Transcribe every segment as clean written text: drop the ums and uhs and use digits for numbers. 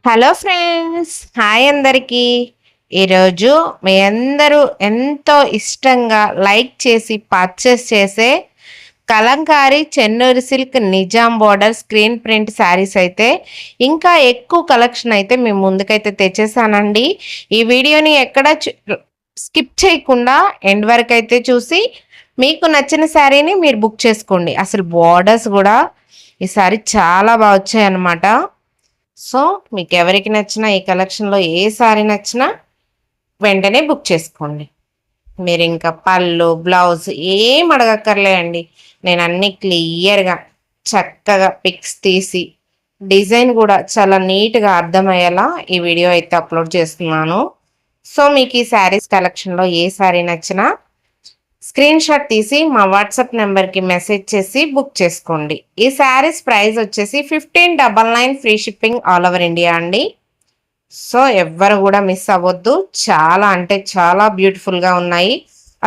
Hello friends, hi అందరికీ. ఈరోజు మీ అందరూ ఎంతో ఇష్టంగా లైక్ చేసి పర్చేస్ చేసే Kalamkari Chennur silk Nizam border screen print saris అయితే ఇంకా ఎక్కువ కలెక్షన్ అయితే మీ ముందుకైతే తెచ్చేసానండి. ఈ వీడియోని ఎక్కడ స్కిప్ చేయకుండా ఎండ్ వరకు అయితే చూసి మీకు నచ్చిన శారీని మీరు బుక్ చేసుకోండి. అసలు బోర్డర్స్ కూడా ఈసారి చాలా బాగా వచ్చాయన్నమాట. సో మీకు ఎవరికి నచ్చినా ఈ కలెక్షన్లో ఏ సారీ నచ్చినా వెంటనే బుక్ చేసుకోండి. మీరు ఇంకా పళ్ళు బ్లౌజ్ ఏం అడగక్కర్లే అండి. నేను అన్ని క్లియర్గా చక్కగా పిక్స్ తీసి డిజైన్ కూడా చాలా నీట్గా అర్థమయ్యేలా ఈ వీడియో అయితే అప్లోడ్ చేస్తున్నాను. సో మీకు ఈ శారీస్ కలెక్షన్లో ఏ శారీ నచ్చినా స్క్రీన్ షాట్ తీసి మా వాట్సాప్ నెంబర్కి మెసేజ్ చేసి బుక్ చేసుకోండి. ఈ శారీస్ ప్రైస్ వచ్చేసి 1599 free shipping all over India అండి. సో ఎవ్వరు కూడా మిస్ అవ్వద్దు. చాలా అంటే చాలా బ్యూటిఫుల్గా ఉన్నాయి.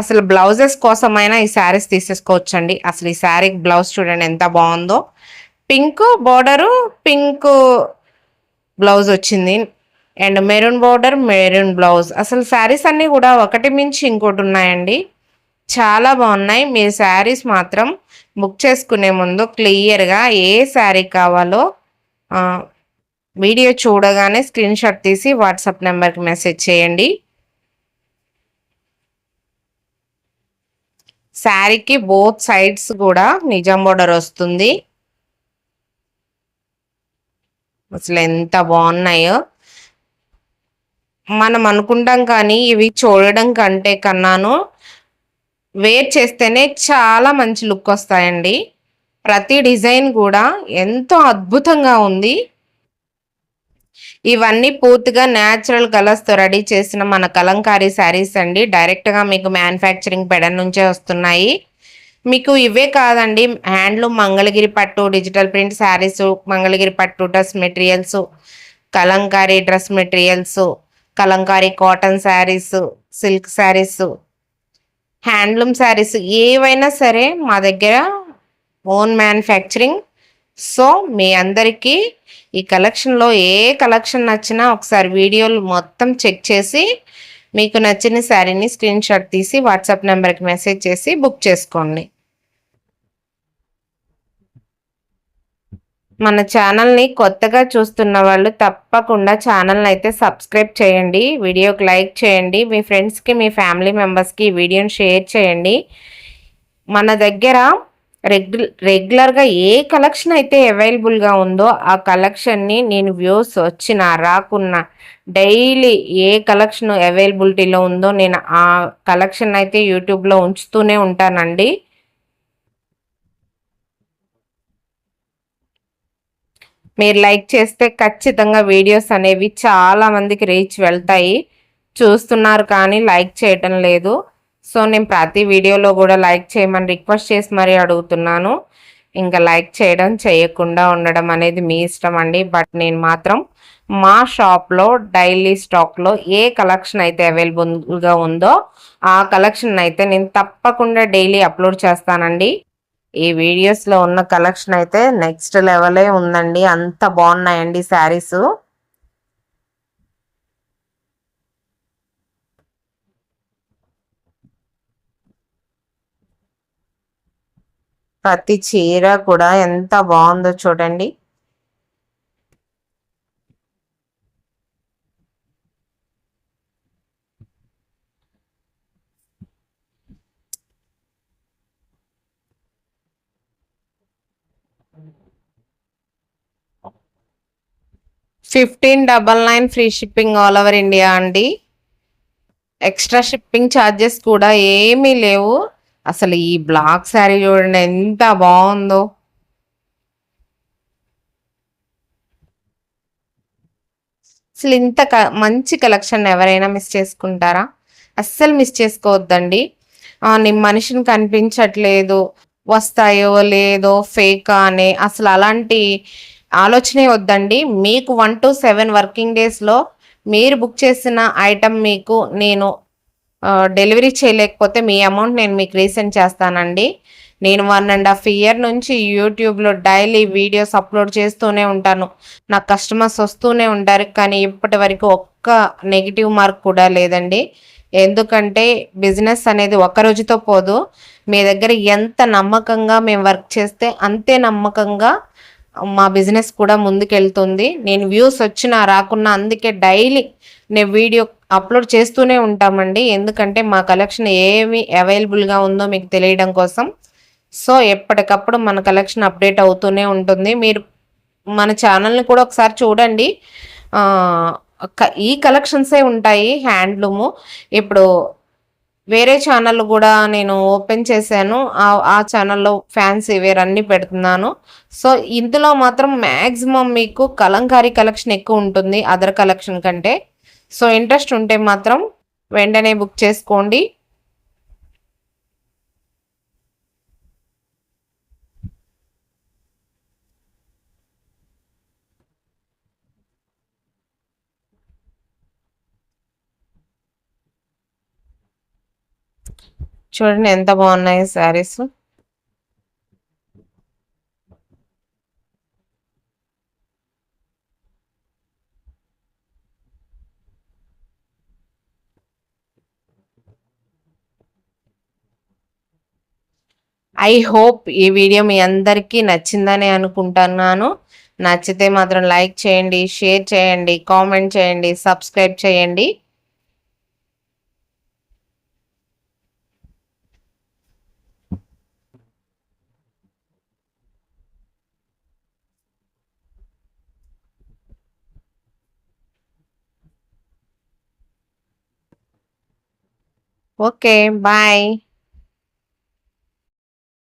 అసలు బ్లౌజెస్ కోసమైనా ఈ శారీస్ తీసేసుకోవచ్చండి. అసలు ఈ శారీకి బ్లౌజ్ చూడండి ఎంత బాగుందో. పింక్ బోర్డరు, పింక్ బ్లౌజ్ వచ్చింది and maroon border, maroon blouse. అసలు శారీస్ అన్నీ కూడా ఒకటి మించి ఇంకోటి ఉన్నాయండి. చాలా బాగున్నాయి. మీరు శారీస్ మాత్రం బుక్ చేసుకునే ముందు క్లియర్గా ఏ శారీ కావాలో వీడియో చూడగానే స్క్రీన్ షాట్ తీసి వాట్సాప్ నెంబర్కి మెసేజ్ చేయండి. శారీకి బోత్ సైడ్స్ కూడా నిజాం బోర్డర్ వస్తుంది. అసలు ఎంత బాగున్నాయో. మనం అనుకుంటాం కానీ ఇవి చూడడం కంటే కన్నాను వేర్ చేస్తేనే చాలా మంచి లుక్ వస్తాయండి. ప్రతి డిజైన్ కూడా ఎంతో అద్భుతంగా ఉంది. ఇవన్నీ పూర్తిగా న్యాచురల్ కలర్స్తో రెడీ చేసిన మన కలంకారీ శారీస్ అండి. డైరెక్ట్గా మీకు మ్యానుఫ్యాక్చరింగ్ పెడ నుంచే వస్తున్నాయి. మీకు ఇవే కాదండి, హ్యాండ్లూమ్ మంగళగిరి పట్టు డిజిటల్ ప్రింట్ శారీస్, మంగళగిరి పట్టు dress materials, Kalamkari dress materials, Kalamkari cotton saris, silk saris, handloom saris ఏవైనా సరే మా దగ్గర ఓన్ మ్యానుఫ్యాక్చరింగ్. సో మీ అందరికీ ఈ కలెక్షన్లో ఏ కలెక్షన్ నచ్చినా ఒకసారి వీడియోలు మొత్తం చెక్ చేసి మీకు నచ్చిన శారీని స్క్రీన్ షాట్ తీసి వాట్సాప్ నెంబర్కి మెసేజ్ చేసి బుక్ చేసుకోండి. మన ఛానల్ని కొత్తగా చూస్తున్న వాళ్ళు తప్పకుండా ఛానల్ని అయితే సబ్స్క్రైబ్ చేయండి, వీడియోకి లైక్ చేయండి, మీ ఫ్రెండ్స్కి మీ ఫ్యామిలీ మెంబర్స్కి ఈ వీడియోని షేర్ చేయండి. మన దగ్గర రెగ్యులర్గా ఏ కలెక్షన్ అయితే అవైలబుల్గా ఉందో ఆ కలెక్షన్ని నేను వ్యూస్ వచ్చినా రాకున్నా డైలీ ఏ కలెక్షన్ అవైలబిలిటీలో ఉందో నేను ఆ కలెక్షన్ అయితే యూట్యూబ్లో ఉంచుతూనే ఉంటానండి. మీరు లైక్ చేస్తే ఖచ్చితంగా వీడియోస్ అనేవి చాలా మందికి రీచ్ వెళ్తాయి. చూస్తున్నారు కానీ లైక్ చేయటం లేదు. సో నేను ప్రతి వీడియోలో కూడా లైక్ చేయమని రిక్వెస్ట్ చేసి మరీ అడుగుతున్నాను. ఇంకా లైక్ చేయడం చేయకుండా ఉండడం అనేది మీ ఇష్టం అండి. బట్ నేను మాత్రం మా షాప్లో డైలీ స్టాక్లో ఏ కలెక్షన్ అయితే అవైలబుల్గా ఉందో ఆ కలెక్షన్ అయితే నేను తప్పకుండా డైలీ అప్లోడ్ చేస్తానండి. ఈ వీడియోస్లో ఉన్న కలెక్షన్ అయితే నెక్స్ట్ లెవెలే ఉందండి. అంత బాగున్నాయండి శారీస్. ప్రతి చీర కూడా ఎంత బాగుందో చూడండి. $1599 free shipping all over India అండి. ఎక్స్ట్రా షిప్పింగ్ ఛార్జెస్ కూడా ఏమీ లేవు. అసలు ఈ బ్లాక్ శారీ చూడండి ఎంత బాగుందో. అసలు ఇంత మంచి కలెక్షన్ ఎవరైనా మిస్ చేసుకుంటారా? అస్సలు మిస్ చేసుకోవద్దండి. నేను మనిషిని కనిపించట్లేదు, వస్తాయో లేదో ఫేకా అనే అసలు అలాంటి ఆలోచనే వద్దండి. మీకు 1 to 7 వర్కింగ్ డేస్లో మీరు బుక్ చేసిన ఐటమ్ మీకు నేను డెలివరీ చేయలేకపోతే మీ అమౌంట్ నేను మీకు రీసెండ్ చేస్తానండి. నేను 1.5 ఇయర్ నుంచి యూట్యూబ్లో డైలీ వీడియోస్ అప్లోడ్ చేస్తూనే ఉంటాను. నాకు కస్టమర్స్ వస్తూనే ఉంటారు. కానీ ఇప్పటి వరకు ఒక్క నెగిటివ్ మార్క్ కూడా లేదండి. ఎందుకంటే బిజినెస్ అనేది ఒక్క రోజుతో పోదు. మీ దగ్గర ఎంత నమ్మకంగా మేము వర్క్ చేస్తే అంతే నమ్మకంగా మా బిజినెస్ కూడా ముందుకెళ్తుంది. నేను వ్యూస్ వచ్చినా రాకున్నా అందుకే డైలీ నేను వీడియో అప్లోడ్ చేస్తూనే ఉంటామండి. ఎందుకంటే మా కలెక్షన్ ఏమి అవైలబుల్గా ఉందో మీకు తెలియడం కోసం. సో ఎప్పటికప్పుడు మన కలెక్షన్ అప్డేట్ అవుతూనే ఉంటుంది. మీరు మన ఛానల్ని కూడా ఒకసారి చూడండి. ఈ కలెక్షన్సే ఉంటాయి హ్యాండ్లూము. ఇప్పుడు వేరే ఛానల్ కూడా నేను ఓపెన్ చేశాను. ఆ ఛానల్లో ఫ్యాన్సీ వేర్ అన్నీ పెడుతున్నాను. సో ఇందులో మాత్రం మ్యాక్సిమం మీకు కలంకారీ కలెక్షన్ ఎక్కువ ఉంటుంది అదర్ కలెక్షన్ కంటే. సో ఇంట్రెస్ట్ ఉంటే మాత్రం వెంటనే బుక్ చేసుకోండి. చూడండి ఎంత బాగున్నాయి శారీస్. ఐ హోప్ ఈ వీడియో మీ అందరికీ నచ్చిందని అనుకుంటున్నాను. నచ్చితే మాత్రం లైక్ చేయండి, షేర్ చేయండి, కామెంట్ చేయండి, సబ్స్క్రైబ్ చేయండి. Okay, bye.